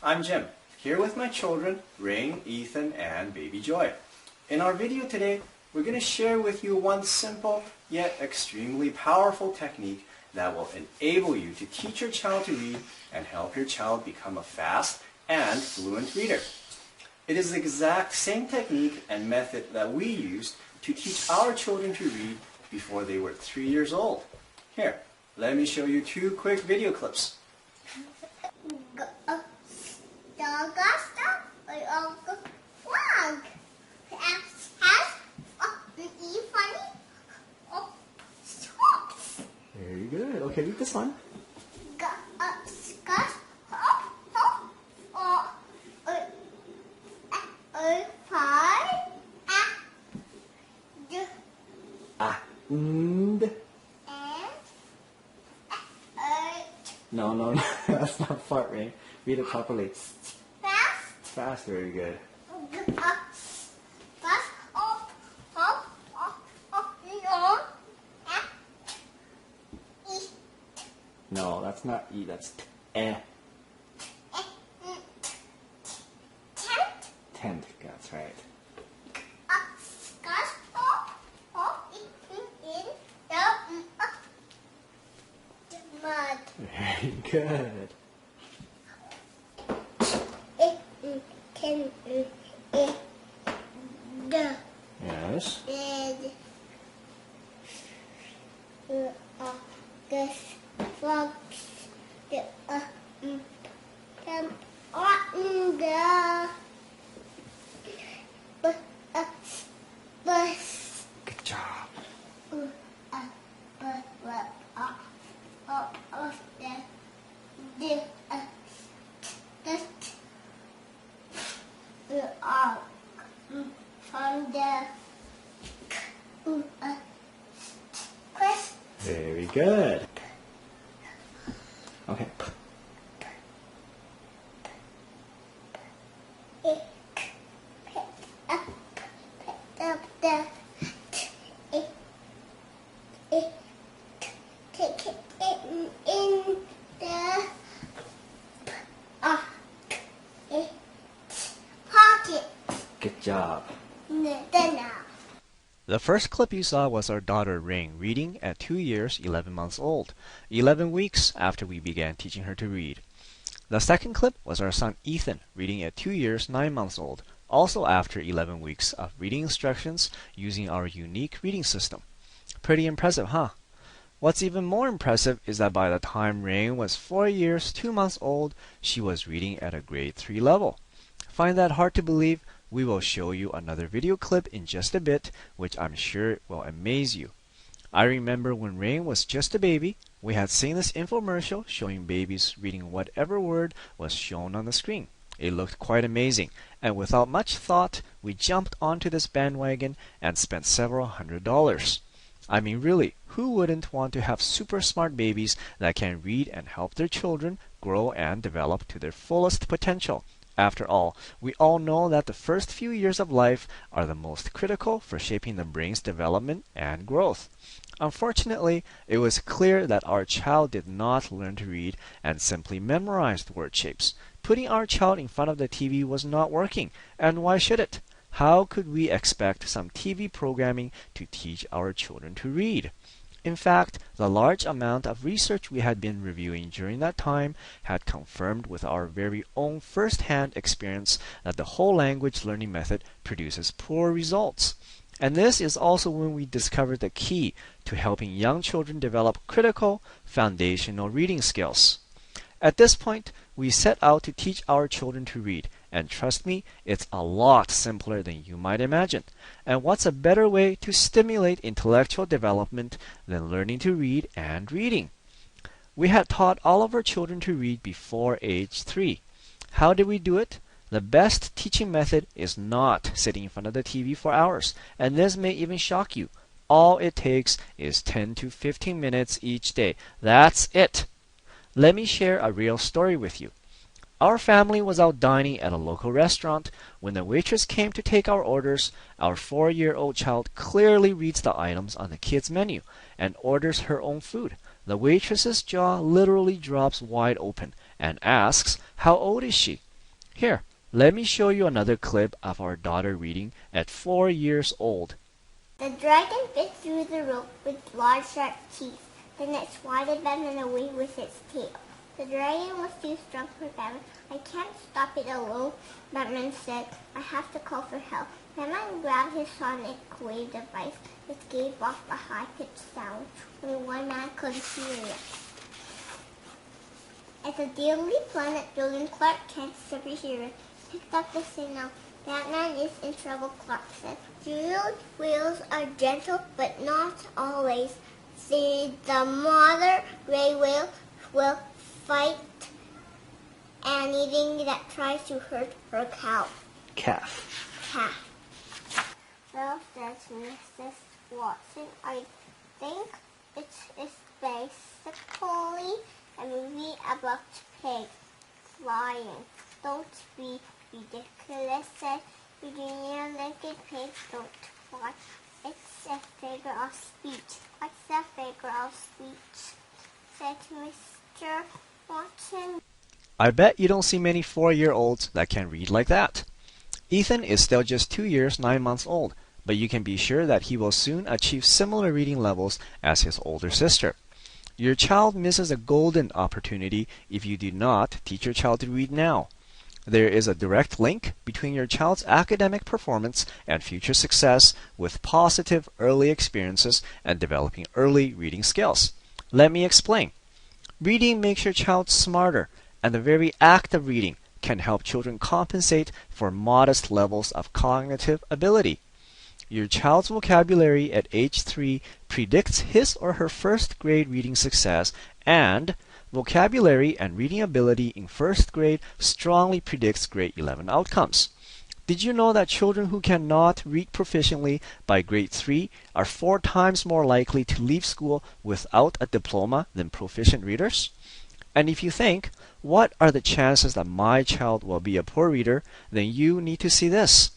I'm Jim, here with my children, Rain, Ethan, and baby Joy. In our video today, we're going to share with you one simple yet extremely powerful technique that will enable you to teach your child to read and help your child become a fast and fluent reader. It is the exact same technique and method that we used to teach our children to read before they were 3 years old. Here, let me show you 2 quick video clips. Very good. Okay, read this one. No, that's not fart, Rain. Read it properly. Fast. Fast, very good. No, that's not E, that's T-E. Tent, that's right. Very good. Yes. Good job. Very good. Okay. Good job. The first clip you saw was our daughter Rain reading at 2 years, 11 months old, 11 weeks after we began teaching her to read. The second clip was our son Ethan reading at 2 years, 9 months old, also after 11 weeks of reading instructions using our unique reading system. Pretty impressive, huh? What's even more impressive is that by the time Rain was 4 years, 2 months old, she was reading at a grade 3 level. Find that hard to believe? We will show you another video clip in just a bit, which I'm sure will amaze you. I remember when Rain was just a baby, we had seen this infomercial showing babies reading whatever word was shown on the screen. It looked quite amazing, and without much thought, we jumped onto this bandwagon and spent several $100s. I mean, really, who wouldn't want to have super smart babies that can read and help their children grow and develop to their fullest potential? After all, we all know that the first few years of life are the most critical for shaping the brain's development and growth. Unfortunately, it was clear that our child did not learn to read and simply memorized word shapes. Putting our child in front of the TV was not working, and why should it? How could we expect some TV programming to teach our children to read? In fact, the large amount of research we had been reviewing during that time had confirmed with our very own first-hand experience that the whole language learning method produces poor results. And this is also when we discovered the key to helping young children develop critical, foundational reading skills. At this point, we set out to teach our children to read, and trust me, it's a lot simpler than you might imagine. And what's a better way to stimulate intellectual development than learning to read and reading? We had taught all of our children to read before age 3. How did we do it? The best teaching method is not sitting in front of the TV for hours, and this may even shock you. All it takes is 10 to 15 minutes each day. That's it. Let me share a real story with you. Our family was out dining at a local restaurant. When the waitress came to take our orders, our 4-year-old child clearly reads the items on the kids' menu and orders her own food. The waitress's jaw literally drops wide open and asks, "How old is she?" Here, let me show you another clip of our daughter reading at 4 years old. The dragon bit through the rope with large sharp teeth. Then it swatted Batman away with its tail. The dragon was too strong for Batman. I can't stop it alone, Batman said. I have to call for help. Batman grabbed his sonic wave device. It gave off a high-pitched sound. Only one man could hear it. At the Daily Planet building, Clark Kent, superhero, picked up the signal. Batman is in trouble, Clark said. Drilled wheels are gentle, but not always. The mother gray whale will fight anything that tries to hurt her calf. Well, says Mrs. Watson, I think it is basically a movie about pigs flying. Don't be ridiculous, said Virginia Lincoln. Pigs don't fly. It's a figure of speech. What's a figure of speech? Said Mr. Watson. I bet you don't see many 4-year-olds that can read like that. Ethan is still just 2 years, 9 months old, but you can be sure that he will soon achieve similar reading levels as his older sister. Your child misses a golden opportunity if you do not teach your child to read now. There is a direct link between your child's academic performance and future success with positive early experiences and developing early reading skills. Let me explain. Reading makes your child smarter, and the very act of reading can help children compensate for modest levels of cognitive ability. Your child's vocabulary at age 3 predicts his or her first grade reading success, and vocabulary and reading ability in first grade strongly predicts grade 11 outcomes. Did you know that children who cannot read proficiently by grade 3 are 4 times more likely to leave school without a diploma than proficient readers? And if you think, what are the chances that my child will be a poor reader, then you need to see this.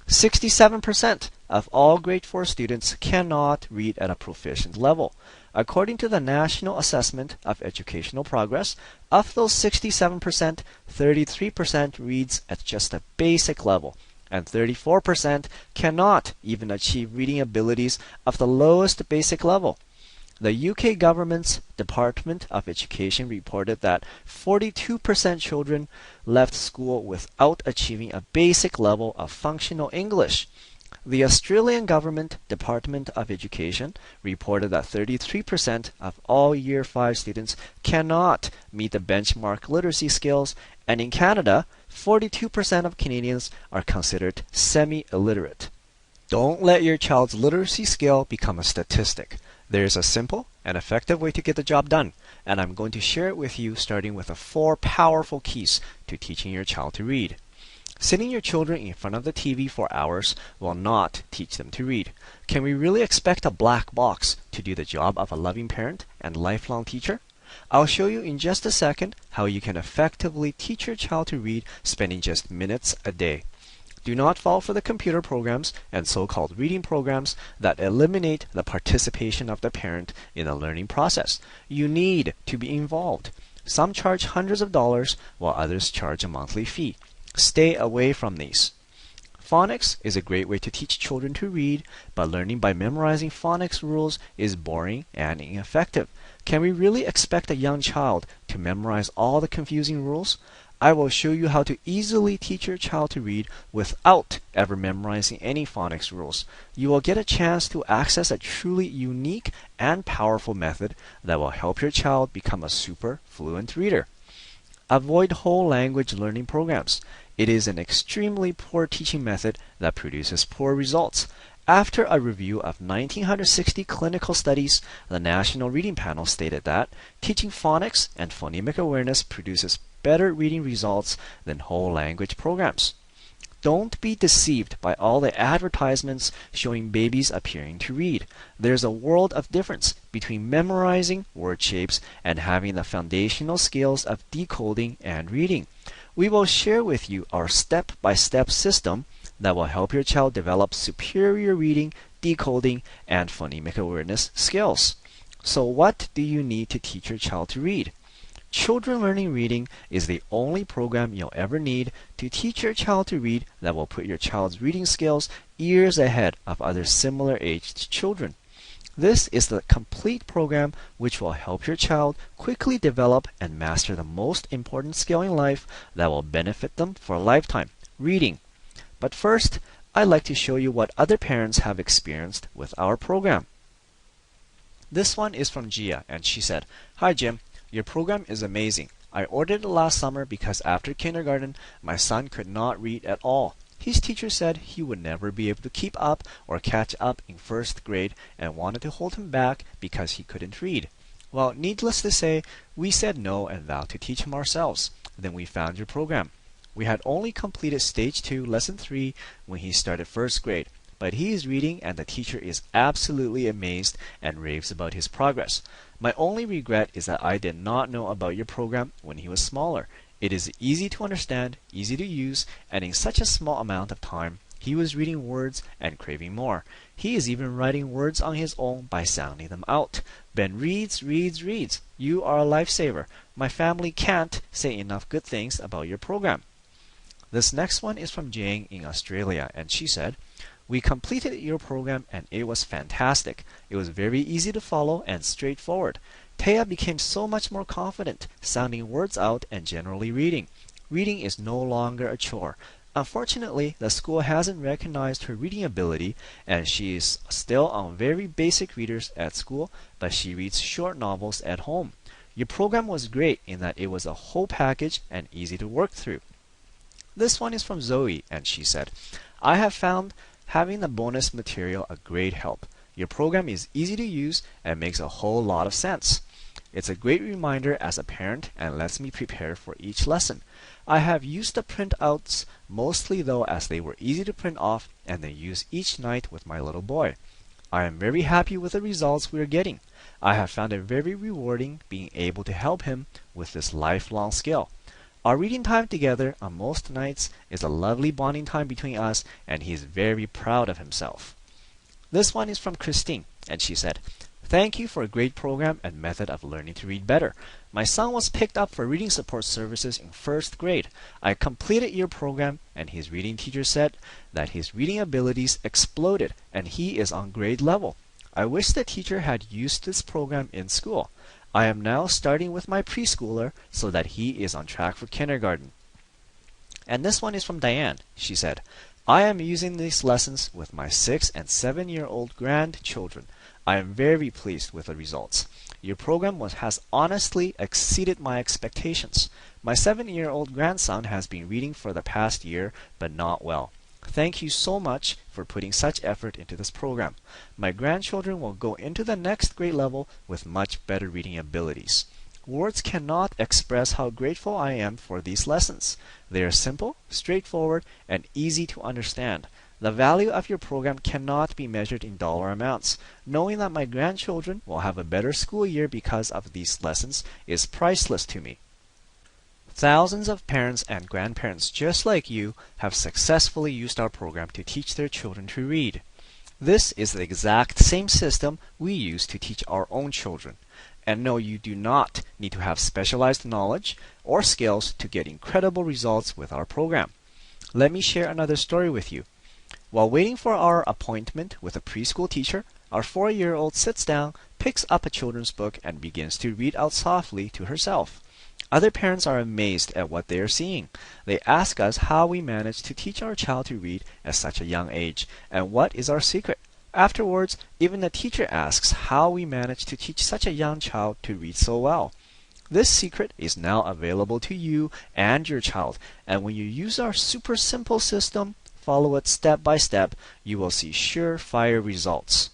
67% of all grade 4 students cannot read at a proficient level. According to the National Assessment of Educational Progress, of those 67%, 33% reads at just a basic level, and 34% cannot even achieve reading abilities of the lowest basic level. The UK government's Department of Education reported that 42% children left school without achieving a basic level of functional English. The Australian Government Department of Education reported that 33% of all Year 5 students cannot meet the benchmark literacy skills, and in Canada, 42% of Canadians are considered semi-illiterate. Don't let your child's literacy skill become a statistic. There is a simple and effective way to get the job done, and I'm going to share it with you starting with the 4 powerful keys to teaching your child to read. Sitting your children in front of the TV for hours will not teach them to read. Can we really expect a black box to do the job of a loving parent and lifelong teacher? I'll show you in just a second how you can effectively teach your child to read spending just minutes a day. Do not fall for the computer programs and so-called reading programs that eliminate the participation of the parent in the learning process. You need to be involved. Some charge hundreds of dollars while others charge a monthly fee. Stay away from these. Phonics is a great way to teach children to read, but learning by memorizing phonics rules is boring and ineffective. Can we really expect a young child to memorize all the confusing rules? I will show you how to easily teach your child to read without ever memorizing any phonics rules. You will get a chance to access a truly unique and powerful method that will help your child become a super fluent reader. Avoid whole language learning programs. It is an extremely poor teaching method that produces poor results. After a review of 1960 clinical studies, the National Reading Panel stated that teaching phonics and phonemic awareness produces better reading results than whole language programs. Don't be deceived by all the advertisements showing babies appearing to read. There's a world of difference between memorizing word shapes and having the foundational skills of decoding and reading. We will share with you our step-by-step system that will help your child develop superior reading, decoding, and phonemic awareness skills. So what do you need to teach your child to read? Children Learning Reading is the only program you'll ever need to teach your child to read that will put your child's reading skills years ahead of other similar aged children. This is the complete program which will help your child quickly develop and master the most important skill in life that will benefit them for a lifetime, reading. But first, I'd like to show you what other parents have experienced with our program. This one is from Gia, and she said, "Hi Jim, your program is amazing. I ordered it last summer because after kindergarten, my son could not read at all. His teacher said he would never be able to keep up or catch up in first grade and wanted to hold him back because he couldn't read. Well, needless to say, we said no and vowed to teach him ourselves. Then we found your program. We had only completed stage 2, lesson 3 when he started first grade, but he is reading and the teacher is absolutely amazed and raves about his progress. My only regret is that I did not know about your program when he was smaller. It is easy to understand, easy to use, and in such a small amount of time, he was reading words and craving more. He is even writing words on his own by sounding them out. Ben reads, reads, reads. You are a lifesaver. My family can't say enough good things about your program." This next one is from Jane in Australia, and she said, "We completed your program and it was fantastic. It was very easy to follow and straightforward. Taya became so much more confident, sounding words out and generally reading. Reading is no longer a chore. Unfortunately, the school hasn't recognized her reading ability, and she is still on very basic readers at school, but she reads short novels at home. Your program was great in that it was a whole package and easy to work through." This one is from Zoe, and she said, "I have found having the bonus material a great help. Your program is easy to use and makes a whole lot of sense. It's a great reminder as a parent and lets me prepare for each lesson. I have used the printouts mostly though as they were easy to print off and then use each night with my little boy. I am very happy with the results we are getting. I have found it very rewarding being able to help him with this lifelong skill. Our reading time together on most nights is a lovely bonding time between us and he is very proud of himself." This one is from Christine, and she said, "Thank you for a great program and method of learning to read better. My son was picked up for reading support services in first grade. I completed your program and his reading teacher said that his reading abilities exploded and he is on grade level. I wish the teacher had used this program in school. I am now starting with my preschooler so that he is on track for kindergarten." And this one is from Diane. She said, "I am using these lessons with my 6 and 7-year-old grandchildren. I am very pleased with the results. Your program has honestly exceeded my expectations. My 7-year-old grandson has been reading for the past year, but not well. Thank you so much for putting such effort into this program. My grandchildren will go into the next grade level with much better reading abilities. Words cannot express how grateful I am for these lessons. They are simple, straightforward, and easy to understand. The value of your program cannot be measured in dollar amounts. Knowing that my grandchildren will have a better school year because of these lessons is priceless to me." Thousands of parents and grandparents just like you have successfully used our program to teach their children to read. This is the exact same system we use to teach our own children. And no, you do not need to have specialized knowledge or skills to get incredible results with our program. Let me share another story with you. While waiting for our appointment with a preschool teacher, our 4-year-old sits down, picks up a children's book, and begins to read out softly to herself. Other parents are amazed at what they are seeing. They ask us how we manage to teach our child to read at such a young age, and what is our secret. Afterwards, even the teacher asks how we manage to teach such a young child to read so well. This secret is now available to you and your child, and when you use our super simple system, follow it step by step, you will see surefire results.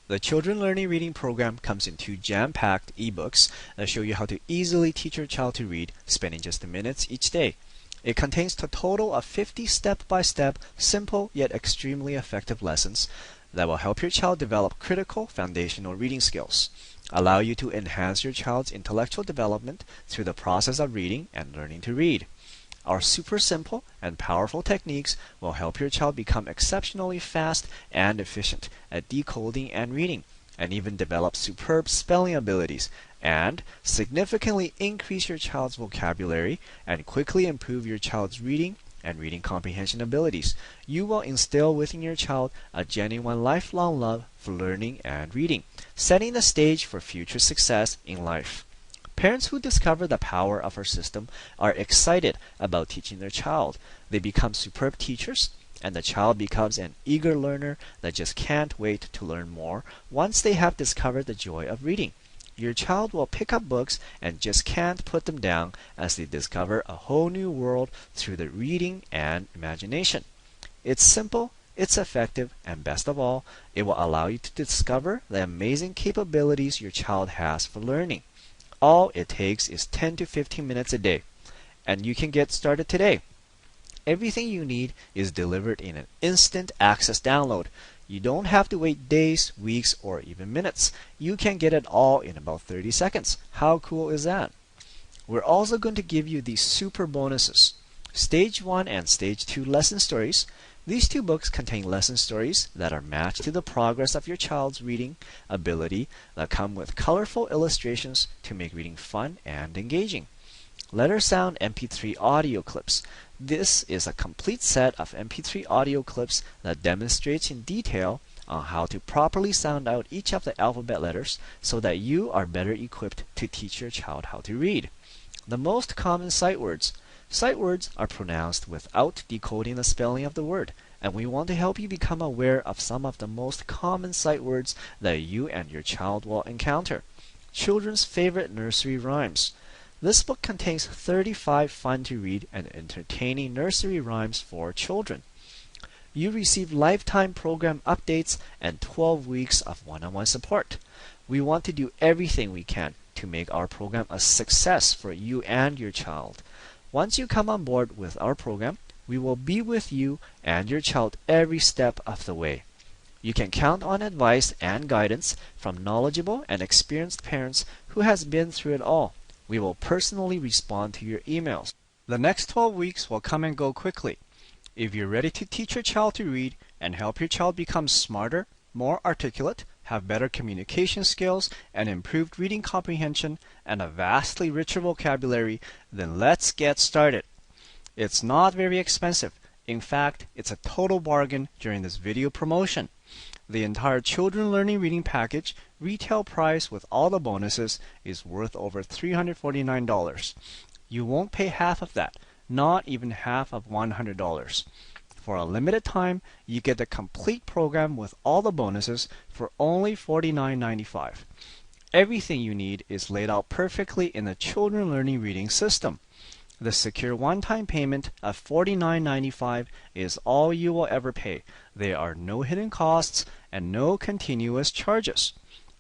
The Children Learning Reading program comes in 2 jam-packed ebooks that show you how to easily teach your child to read, spending just minutes each day. It contains a total of 50 step-by-step, simple yet extremely effective lessons that will help your child develop critical foundational reading skills, allow you to enhance your child's intellectual development through the process of reading and learning to read. Our super simple and powerful techniques will help your child become exceptionally fast and efficient at decoding and reading, and even develop superb spelling abilities and significantly increase your child's vocabulary and quickly improve your child's reading and reading comprehension abilities. You will instill within your child a genuine lifelong love for learning and reading, setting the stage for future success in life. Parents who discover the power of our system are excited about teaching their child. They become superb teachers, and the child becomes an eager learner that just can't wait to learn more once they have discovered the joy of reading. Your child will pick up books and just can't put them down as they discover a whole new world through their reading and imagination. It's simple, it's effective, and best of all, it will allow you to discover the amazing capabilities your child has for learning. All it takes is 10 to 15 minutes a day, and you can get started today. Everything you need is delivered in an instant access download. You don't have to wait days, weeks, or even minutes. You can get it all in about 30 seconds. How cool is that? We're also going to give you these super bonuses. Stage 1 and Stage 2 lesson stories. These two books contain lesson stories that are matched to the progress of your child's reading ability that come with colorful illustrations to make reading fun and engaging. Letter Sound MP3 audio clips. This is a complete set of MP3 audio clips that demonstrates in detail on how to properly sound out each of the alphabet letters so that you are better equipped to teach your child how to read. The most common sight words. Sight words are pronounced without decoding the spelling of the word, and we want to help you become aware of some of the most common sight words that you and your child will encounter. Children's favorite nursery rhymes. This book contains 35 fun-to-read and entertaining nursery rhymes for children. You receive lifetime program updates and 12 weeks of one-on-one support. We want to do everything we can to make our program a success for you and your child. Once you come on board with our program, we will be with you and your child every step of the way. You can count on advice and guidance from knowledgeable and experienced parents who has been through it all. We will personally respond to your emails. The next 12 weeks will come and go quickly. If you're ready to teach your child to read and help your child become smarter, more articulate, have better communication skills, and improved reading comprehension, and a vastly richer vocabulary, then let's get started. It's not very expensive. In fact, it's a total bargain during this video promotion. The entire Children Learning Reading Package, retail price with all the bonuses, is worth over $349. You won't pay half of that, not even half of $100. For a limited time, you get the complete program with all the bonuses for only $49.95. Everything you need is laid out perfectly in the Children Learning Reading system. The secure one-time payment of $49.95 is all you will ever pay. There are no hidden costs and no continuous charges.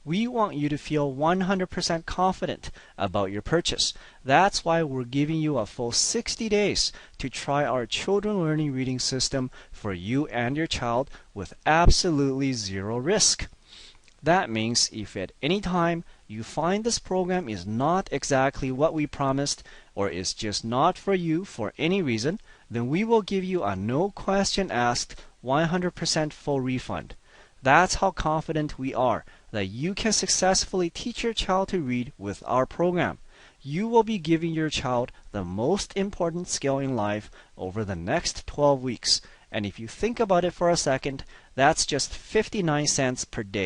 We want you to feel 100% confident about your purchase. That's why we're giving you a full 60 days to try our Children Learning Reading system for you and your child with absolutely zero risk. That means if at any time you find this program is not exactly what we promised or is just not for you for any reason, then we will give you a no question asked 100% full refund. That's how confident we are that you can successfully teach your child to read with our program. You will be giving your child the most important skill in life over the next 12 weeks. And if you think about it for a second, that's just 59 cents per day.